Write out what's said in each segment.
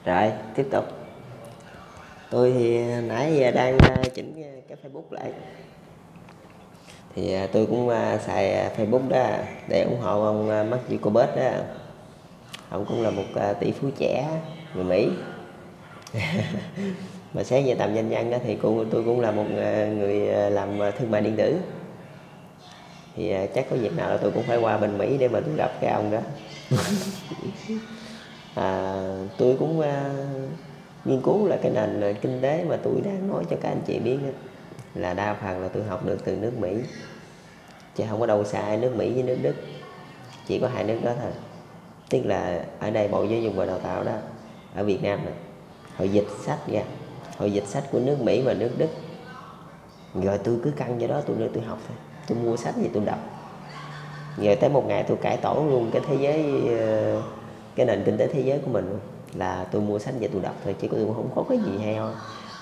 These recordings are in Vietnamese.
Rồi, tiếp tục. Tôi thì nãy giờ đang chỉnh cái Facebook lại. Thì tôi cũng xài Facebook đó để ủng hộ ông Mark Zuckerberg đó. Ông cũng là một tỷ phú trẻ người Mỹ. Mà xét về tầm danh nhân đó thì tôi cũng là một người làm thương mại điện tử. Thì chắc có dịp nào là tôi cũng phải qua bên Mỹ để mà tôi gặp cái ông đó. Tôi cũng nghiên cứu là cái nền kinh tế mà tôi đang nói cho các anh chị biết đó, là đa phần là tôi học được từ nước Mỹ, chứ không có đâu xa nước Mỹ với nước Đức, chỉ có hai nước đó thôi. Tức là ở đây Bộ Giáo dục và Đào tạo đó, ở Việt Nam này họ dịch sách ra, họ dịch sách của nước Mỹ và nước Đức, rồi tôi cứ căng cho đó, tôi học thôi, tôi mua sách gì tôi đọc. Rồi tới một ngày tôi cải tổ luôn cái thế giới, cái nền kinh tế thế giới của mình, là tôi mua sách về tôi đọc thôi, chứ tôi không có cái gì hay ho.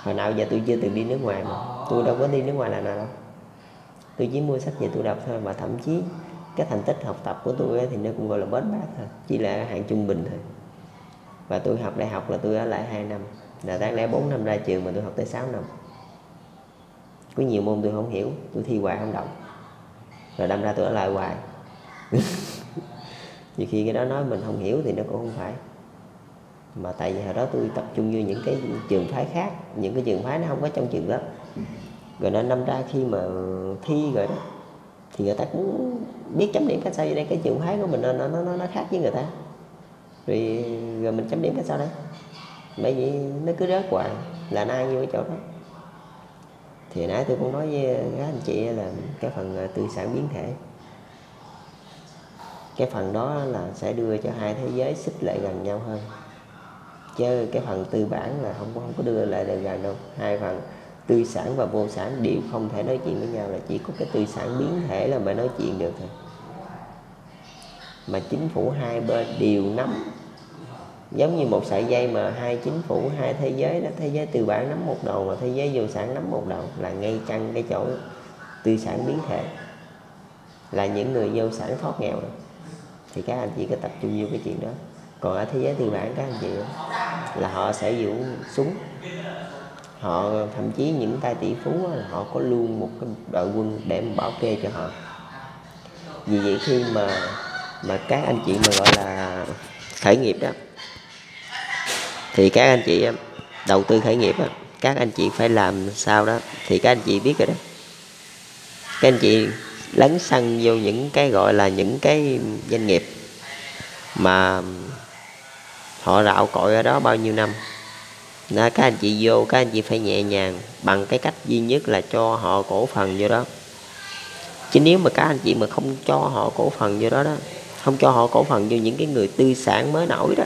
Hồi nào giờ tôi chưa từng đi nước ngoài, mà tôi đâu có đi nước ngoài là nào đâu, tôi chỉ mua sách về tôi đọc thôi. Mà thậm chí cái thành tích học tập của tôi thì nó cũng gọi là bết bát thôi, chỉ là hạng trung bình thôi. Và tôi học đại học là tôi ở lại 2 năm, là đáng lẽ 4 năm ra trường mà tôi học tới 6 năm. Có nhiều môn tôi không hiểu, tôi thi hoài không đọc, rồi đâm ra tôi ở lại hoài. Nhiều khi cái đó nói mình không hiểu thì nó cũng không phải, mà tại vì hồi đó tôi tập trung vô những cái trường phái khác, những cái trường phái nó không có trong trường lớp, rồi nên đâm ra khi mà thi rồi đó thì người ta cũng biết chấm điểm cách sao. Vậy đây cái trường phái của mình nó khác với người ta, rồi mình chấm điểm cách sao đấy, bởi vì nó cứ rớt hoài là nó ăn vô cái chỗ đó. Thì nãy tôi cũng nói với các anh chị là cái phần tư sản biến thể, cái phần đó là sẽ đưa cho hai thế giới xích lại gần nhau hơn, chứ cái phần tư bản là không có đưa lại gần đâu. Hai phần tư sản và vô sản đều không thể nói chuyện với nhau, là chỉ có cái tư sản biến thể là mới nói chuyện được thôi. Mà chính phủ hai bên đều nắm, giống như một sợi dây mà hai chính phủ, hai thế giới đó, thế giới tư bản nắm một đầu mà thế giới vô sản nắm một đầu, là ngay căn cái chỗ tư sản biến thể, là những người vô sản thoát nghèo đó. Thì các anh chị có tập trung vô cái chuyện đó. Còn ở thế giới tư bản các anh chị là họ sẽ dùng súng, họ thậm chí những tay tỷ phú là họ có luôn một cái đội quân để mà bảo kê cho họ. Vì vậy khi mà các anh chị mà gọi là khởi nghiệp đó, thì các anh chị đầu tư khởi nghiệp đó, các anh chị phải làm sao đó thì các anh chị biết rồi đó. Các anh chị lấn sân vô những cái gọi là những cái doanh nghiệp mà họ rạo cội ở đó bao nhiêu năm đó, các anh chị vô, các anh chị phải nhẹ nhàng bằng cái cách duy nhất là cho họ cổ phần vô đó. Chứ nếu mà các anh chị mà không cho họ cổ phần vô đó, không cho họ cổ phần vô những cái người tư sản mới nổi đó,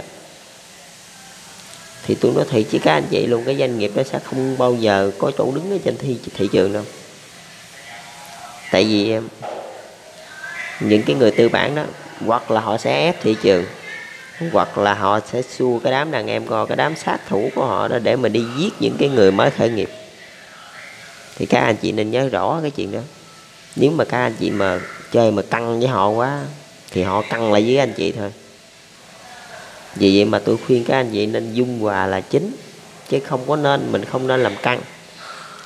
thì tôi nói thiệt chứ các anh chị luôn, cái doanh nghiệp đó sẽ không bao giờ có chỗ đứng ở trên thị trường đâu. Tại vì những cái người tư bản đó, hoặc là họ sẽ ép thị trường, hoặc là họ sẽ xua cái đám đàn em coi, cái đám sát thủ của họ đó, để mà đi giết những cái người mới khởi nghiệp. Thì các anh chị nên nhớ rõ cái chuyện đó. Nếu mà các anh chị mà chơi mà căng với họ quá thì họ căng lại với anh chị thôi. Vì vậy mà tôi khuyên các anh chị nên dung hòa là chính, chứ mình không nên làm căng.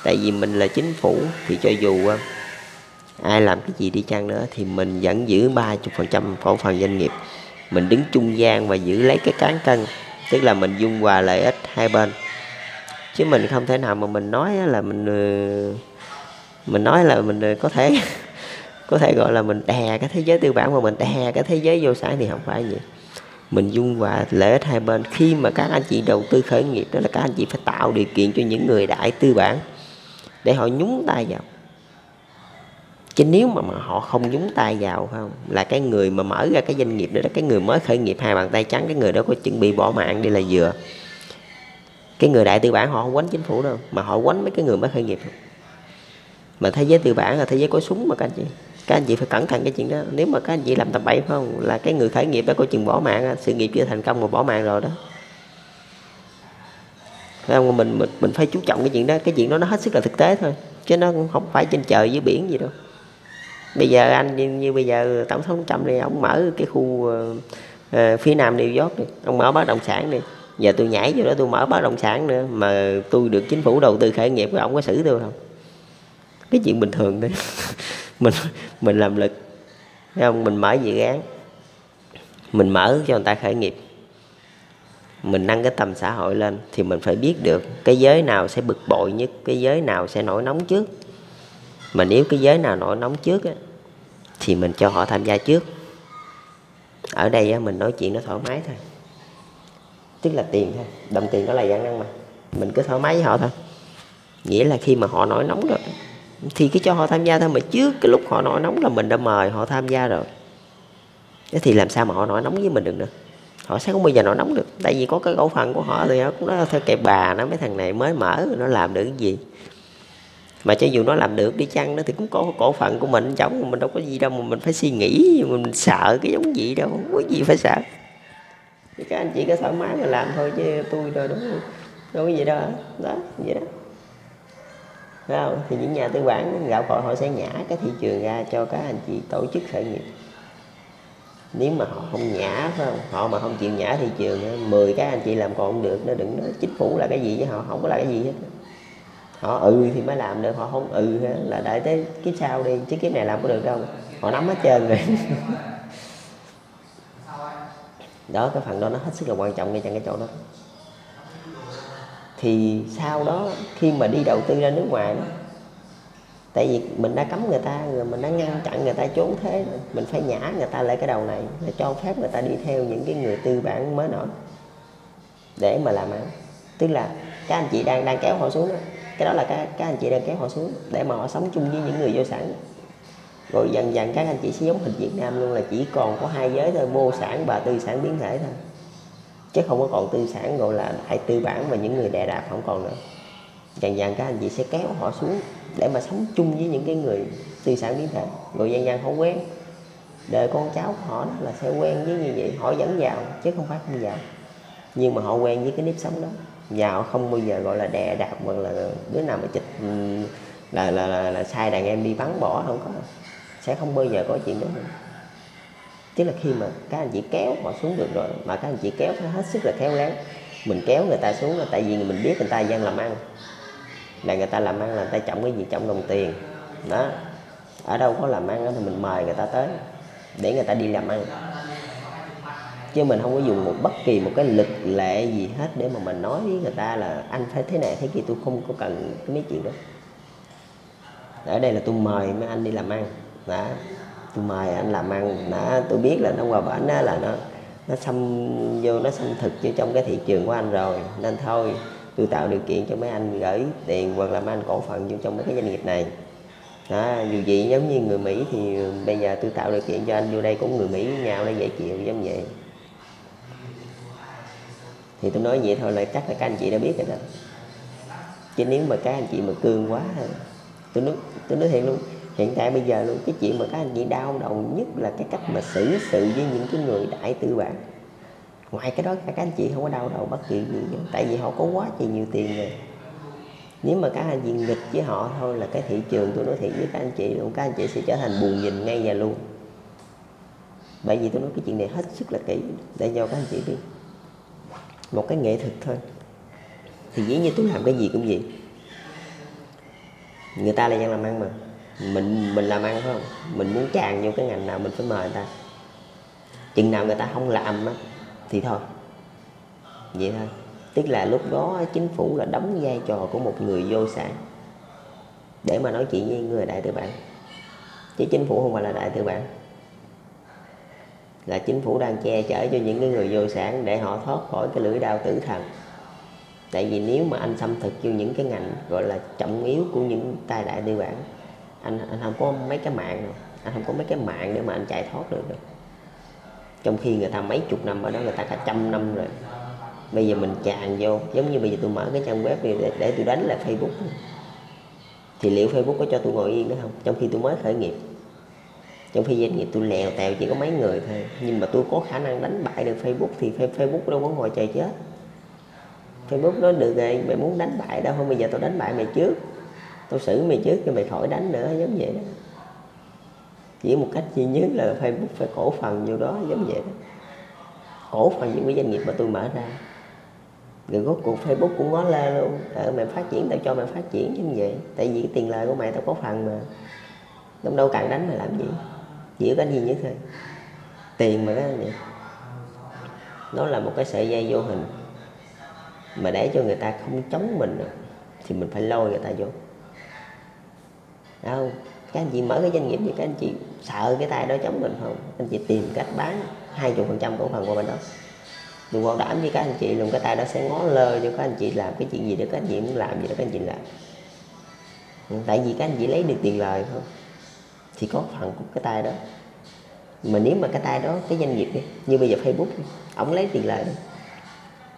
Tại vì mình là chính phủ thì cho dù ai làm cái gì đi chăng nữa thì mình vẫn giữ 30% cổ phần doanh nghiệp, mình đứng trung gian và giữ lấy cái cán cân, tức là mình dung hòa lợi ích hai bên. Chứ mình không thể nào mà mình nói là mình nói là mình có thể gọi là mình đè cái thế giới tư bản mà mình đè cái thế giới vô sản, thì không phải vậy. Mình dung hòa lợi ích hai bên. Khi mà các anh chị đầu tư khởi nghiệp đó là các anh chị phải tạo điều kiện cho những người đại tư bản để họ nhúng tay vào. Chứ nếu mà họ không nhúng tay vào, phải không, là cái người mà mở ra cái doanh nghiệp đó, cái người mới khởi nghiệp hai bàn tay trắng, cái người đó có chuẩn bị bỏ mạng đi là vừa. Cái người đại tư bản họ không quánh chính phủ đâu, mà họ quánh mấy cái người mới khởi nghiệp. Mà thế giới tư bản là thế giới có súng mà các anh chị phải cẩn thận cái chuyện đó. Nếu mà các anh chị làm tầm bậy, phải không, là cái người khởi nghiệp đó có chừng bỏ mạng, sự nghiệp chưa thành công mà bỏ mạng rồi đó, phải không? Mình phải chú trọng cái chuyện đó. Cái chuyện đó nó hết sức là thực tế thôi, chứ nó cũng không phải trên trời dưới biển gì đâu. Bây giờ anh như bây giờ tổng thống Trump này, ông mở cái khu phía nam New York này, ông mở bất động sản này, Giờ tôi nhảy vô đó tôi mở bất động sản nữa mà tôi được chính phủ đầu tư khởi nghiệp, cái ông có xử tôi không? Cái chuyện bình thường thôi. mình mình làm lực, thấy không? Mình mở dự án, mình mở cho người ta khởi nghiệp, mình nâng cái tầm xã hội lên thì mình phải biết được cái giới nào sẽ bực bội nhất, cái giới nào sẽ nổi nóng trước. Mà nếu cái giới nào nổi nóng trước á, thì mình cho họ tham gia trước. Ở đây á, mình nói chuyện nó thoải mái thôi, tức là tiền thôi, đồng tiền đó là gian năng mà, mình cứ thoải mái với họ thôi. Nghĩa là khi mà họ nổi nóng rồi thì cứ cho họ tham gia thôi, mà trước cái lúc họ nổi nóng là mình đã mời họ tham gia rồi. Thế thì làm sao mà họ nổi nóng với mình được nữa? Họ sẽ không bao giờ nổi nóng được, tại vì có cái cổ phần của họ thì họ cũng nói theo kệ bà nó, mấy thằng này mới mở nó làm được cái gì. Mà cho dù nó làm được đi chăng nó thì cũng có cổ phận của mình trong, mình đâu có gì đâu mà mình phải suy nghĩ, mình sợ cái giống gì đâu, không có gì phải sợ. Thì các anh chị có thoải mái mà làm thôi chứ tôi đâu đâu có gì đâu. Đó vậy đó, phải không? Thì những nhà tư bản gạo cội họ sẽ nhả cái thị trường ra cho các anh chị tổ chức khởi nghiệp. Nếu mà họ không nhả, phải không? Họ mà không chịu nhả thị trường, 10 các anh chị làm còn không được, nó đừng nói chính phủ là cái gì với họ, không có là cái gì hết. Họ thì mới làm được, họ không là đợi tới kiếp sau đi, chứ kiếp này làm có được đâu, họ nắm hết trơn rồi. Đó, cái phần đó nó hết sức là quan trọng ngay trong cái chỗ đó. Thì sau đó khi mà đi đầu tư ra nước ngoài đó, tại vì mình đã cấm người ta rồi, mình đã ngăn chặn người ta trốn thế rồi, mình phải nhả người ta lại cái đầu này, để cho phép người ta đi theo những cái người tư bản mới nổi để mà làm ăn. Tức là các anh chị đang kéo họ xuống đó. Cái đó là các anh chị đang kéo họ xuống để mà họ sống chung với những người vô sản. Rồi dần dần các anh chị sẽ giống hình Việt Nam luôn, là chỉ còn có hai giới thôi, vô sản và tư sản biến thể thôi, chứ không có còn tư sản gọi là đại tư bản và những người đè đạp, không còn nữa. Dần dần các anh chị sẽ kéo họ xuống để mà sống chung với những cái người tư sản biến thể. Rồi dần dần họ quen, đời con cháu của họ đó là sẽ quen với như vậy, họ vẫn giàu chứ không phải không giàu, nhưng mà họ quen với cái nếp sống đó, và họ không bao giờ gọi là đè đạp hoặc là đứa nào mà chịch là sai đàn em đi bắn bỏ, không có, sẽ không bao giờ có chuyện đó nữa. Tức là khi mà các anh chị kéo họ xuống được rồi, mà các anh chị kéo phải hết sức là khéo léo. Mình kéo người ta xuống là tại vì mình biết người ta dân làm ăn, là người ta làm ăn là người ta trọng cái gì, trọng đồng tiền đó. Ở đâu có làm ăn đó thì mình mời người ta tới để người ta đi làm ăn, chứ mình không có dùng bất kỳ một cái lực lệ gì hết để mà mình nói với người ta là anh phải thế này thế kia. Tôi không có cần cái mấy chuyện đó. Ở đây là tôi mời mấy anh đi làm ăn đó, tôi mời anh làm ăn đó. Tôi biết là nó qua bển đó là nó xâm vô, nó xâm thực vô trong cái thị trường của anh rồi, nên thôi tôi tạo điều kiện cho mấy anh gửi tiền hoặc là mấy anh cổ phần vô trong mấy cái doanh nghiệp này đó. Dù gì giống như người Mỹ thì bây giờ tôi tạo điều kiện cho anh vô đây cũng người Mỹ với nhau để dễ chịu, giống vậy. Thì tôi nói vậy thôi là chắc là các anh chị đã biết rồi đó. Chứ nếu mà các anh chị mà cương quá, tôi nói thiệt luôn, hiện tại bây giờ luôn, cái chuyện mà các anh chị đau đầu nhất là cái cách mà xử sự với những cái người đại tư bản. Ngoài cái đó các anh chị không có đau đầu bất kỳ gì nữa, tại vì họ có quá trời nhiều tiền rồi. Nếu mà các anh chị nghịch với họ thôi là cái thị trường, tôi nói thiệt với các anh chị luôn, các anh chị sẽ trở thành bù nhìn ngay và luôn. Bởi vì tôi nói cái chuyện này hết sức là kỹ để cho các anh chị biết. Một cái nghệ thuật thôi, thì dĩ như tôi làm cái gì cũng vậy. Người ta là dân làm ăn mà, mình làm ăn phải không? Mình muốn tràn vô cái ngành nào mình phải mời người ta. Chừng nào người ta không làm á thì thôi, vậy thôi. Tức là lúc đó chính phủ là đóng vai trò của một người vô sản để mà nói chuyện với người đại tư bản, chứ chính phủ không phải là đại tư bản. Là chính phủ đang che chở cho những cái người vô sản để họ thoát khỏi cái lưỡi đao tử thần. Tại vì nếu mà anh xâm thực vô những cái ngành gọi là trọng yếu của những tay đại tư bản, anh không có mấy cái mạng đâu, anh không có mấy cái mạng để mà anh chạy thoát được. Trong khi người ta mấy chục năm ở đó, người ta cả 100 năm rồi. Bây giờ mình tràn vô, giống như bây giờ tôi mở cái trang web để tôi đánh lại Facebook, thì liệu Facebook có cho tôi ngồi yên nữa không? Trong khi tôi mới khởi nghiệp, trong khi doanh nghiệp tôi lèo tèo chỉ có mấy người thôi, nhưng mà tôi có khả năng đánh bại được Facebook, thì Facebook đâu có ngồi chờ chết. Facebook nói được rồi, mày muốn đánh bại đâu không, bây giờ tôi đánh bại mày trước, tôi xử mày trước cho mày khỏi đánh nữa, giống vậy đó. Chỉ một cách duy nhất là Facebook phải cổ phần vô đó, giống vậy đó. Cổ phần những cái doanh nghiệp mà tôi mở ra, Rồi rốt cuộc Facebook cũng ngó lên luôn, mày phát triển tao cho mày phát triển chứ vậy, tại vì cái tiền lời của mày tao có phần mà, đâu đâu cần đánh mày làm gì, chỉ có duy nhất thôi, tiền mà. Cái gì nó là một cái sợi dây vô hình, mà để cho người ta không chống mình thì mình phải lôi người ta vô. Đâu, các anh chị mở cái doanh nghiệp thì các anh chị sợ cái tay đó chống mình không? Anh chị tìm cách bán 20% cổ phần của bên đó. Tôi bảo đảm với các anh chị luôn, cái tay đó sẽ ngó lơ cho các anh chị làm cái chuyện gì đó các anh chị muốn làm gì đó các anh chị làm. Tại vì các anh chị lấy được tiền lời không thì có phần của cái tay đó. Mà nếu mà cái tay đó, cái doanh nghiệp đi, như bây giờ Facebook ổng lấy tiền lời,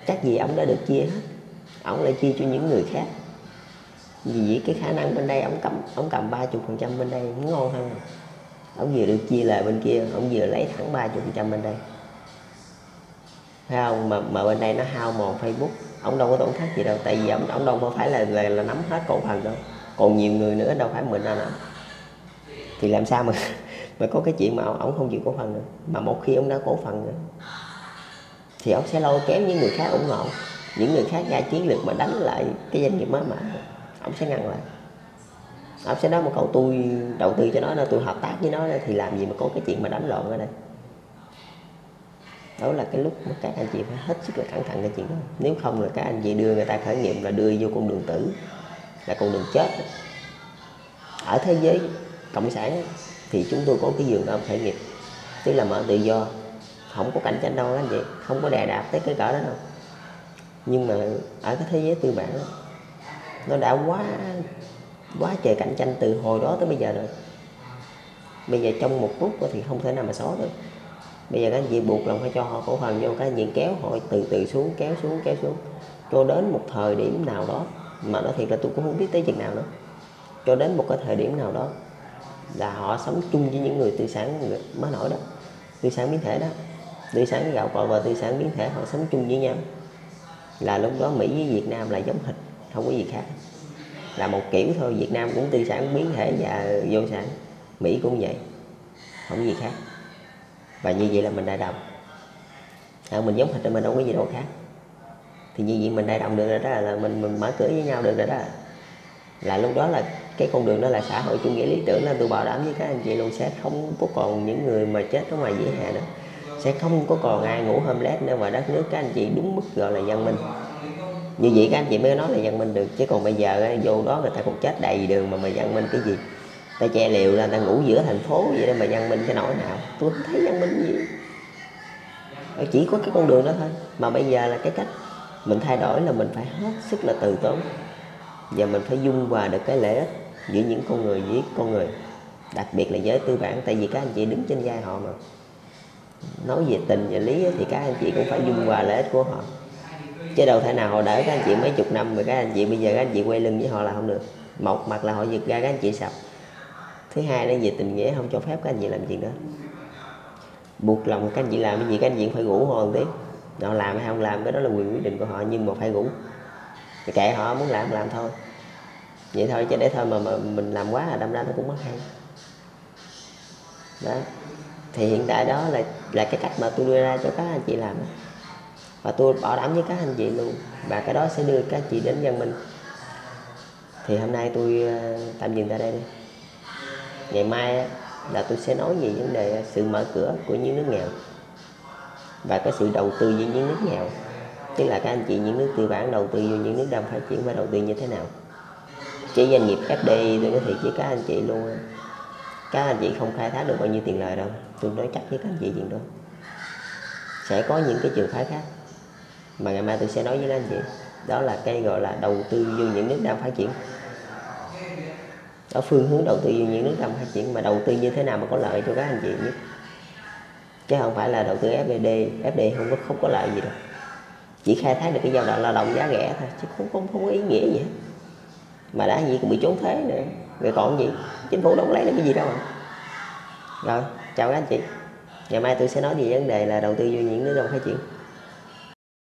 chắc gì ổng đã được chia hết, ổng lại chia cho những người khác. Vì cái khả năng bên đây ổng cầm 30% bên đây ngon hơn, ổng vừa được chia lời bên kia, ổng vừa lấy thẳng 30% bên đây, thấy không? Mà bên đây nó hao mòn Facebook, ổng đâu có tổn thất gì đâu, tại vì ổng đâu có phải là nắm hết cổ phần đâu, còn nhiều người nữa đâu phải mình đâu nè. Thì làm sao mà có cái chuyện mà ổng không chịu cổ phần nữa. Mà một khi ổng đã cổ phần nữa thì ổng sẽ lôi kéo những người khác ủng hộ, những người khác ra chiến lược mà đánh lại cái doanh nghiệp mới mà ổng sẽ ngăn lại. Ổng sẽ nói một câu, tôi đầu tư cho nó, tôi hợp tác với nó, thì làm gì mà có cái chuyện mà đánh lộn ở đây. Đó là cái lúc mà các anh chị phải hết sức là cẩn thận cái chuyện đó. Nếu không là các anh chị đưa người ta khởi nghiệp là đưa vô con đường tử, là con đường chết. Ở thế giới cộng sản thì chúng tôi có cái giường ôm khởi nghiệp, tức là mở tự do, không có cạnh tranh đâu các anh chị, không có đè đạp tới cái cỡ đó đâu. Nhưng mà ở cái thế giới tư bản đó, nó đã quá trời cạnh tranh từ hồi đó tới bây giờ rồi. Bây giờ trong một phút thì không thể nào mà xóa được. Bây giờ các anh chị buộc lòng phải cho họ cổ phần vô, các anh chị kéo họ từ từ xuống, kéo xuống cho đến một thời điểm nào đó, mà nói thiệt là tôi cũng không biết tới chừng nào nữa, cho đến một cái thời điểm nào đó là họ sống chung với những người tư sản mới nổi đó, tư sản biến thể đó, tư sản gạo cội và tư sản biến thể, họ sống chung với nhau, là lúc đó Mỹ với Việt Nam là giống hệt, không có gì khác, là một kiểu thôi. Việt Nam cũng tư sản biến thể và vô sản, Mỹ cũng vậy, không có gì khác. Và như vậy là mình đại đồng, mình giống hệt, mình đâu có gì đâu khác. Thì như vậy mình đại đồng được rồi đó, là mình mở cửa với nhau được rồi đó, là lúc đó là cái con đường đó là xã hội chủ nghĩa lý tưởng. Là tôi bảo đảm với các anh chị luôn, sẽ không có còn những người mà chết ở ngoài vỉa hè nữa, sẽ không có còn ai ngủ homeless nữa, và đất nước các anh chị đúng mức gọi là văn minh. Như vậy các anh chị mới nói là văn minh được, chứ còn bây giờ vô đó người ta còn chết đầy đường mà văn minh cái gì? Ta che liều là ta ngủ giữa thành phố vậy đó mà văn minh cái nỗi nào? Tôi không thấy văn minh gì. Chỉ có cái con đường đó thôi. Mà bây giờ là cái cách mình thay đổi là mình phải hết sức là từ tốn, và mình phải dung hòa được cái lợi ích giữa những con người với con người, đặc biệt là giới tư bản. Tại vì các anh chị đứng trên vai họ mà. Nói về tình và lý thì các anh chị cũng phải dung hòa lợi ích của họ, chứ đâu thể nào họ đỡ các anh chị mấy chục năm mà các anh chị bây giờ các anh chị quay lưng với họ là không được. Một mặt là họ giật ra các anh chị sập, thứ hai là về tình nghĩa không cho phép các anh chị làm chuyện đó, buộc lòng các anh chị làm cái gì các anh chị cũng phải rủ họ một tiếng. Họ làm hay không làm cái đó là quyền quyết định của họ, nhưng mà phải rủ. Thì kệ họ muốn làm thôi, vậy thôi, chứ để thôi mà mình làm quá là đâm ra nó cũng mất hay đó. Thì hiện tại đó là cái cách mà tôi đưa ra cho các anh chị làm, và tôi bảo đảm với các anh chị luôn, và cái đó sẽ đưa các anh chị đến văn minh. Thì hôm nay tôi tạm dừng tại đây đi. Ngày mai là tôi sẽ nói về vấn đề sự mở cửa của những nước nghèo và cái sự đầu tư với những nước nghèo, tức là các anh chị những nước tư bản đầu tư vô những nước đang phát triển và đầu tư như thế nào. Chứ doanh nghiệp FDI tôi nói thiệt với các anh chị luôn, các anh chị không khai thác được bao nhiêu tiền lời đâu, tôi nói chắc với các anh chị chuyện đó. Sẽ có những cái trường phái khác mà ngày mai tôi sẽ nói với các anh chị, đó là cái gọi là đầu tư vô những nước đang phát triển. Đó, phương hướng đầu tư vô những nước đang phát triển, mà đầu tư như thế nào mà có lợi cho các anh chị nhất, chứ không phải là đầu tư FDI. FDI không có lợi gì đâu, chỉ khai thác được cái giao động lao động giá rẻ thôi, chứ không có ý nghĩa gì hết. Mà đã gì cũng bị trốn thuế nữa, rồi còn gì, chính phủ đâu có lấy được cái gì đâu mà. Rồi, chào các anh chị. Ngày mai tôi sẽ nói về vấn đề là đầu tư vô những nước đang phát triển.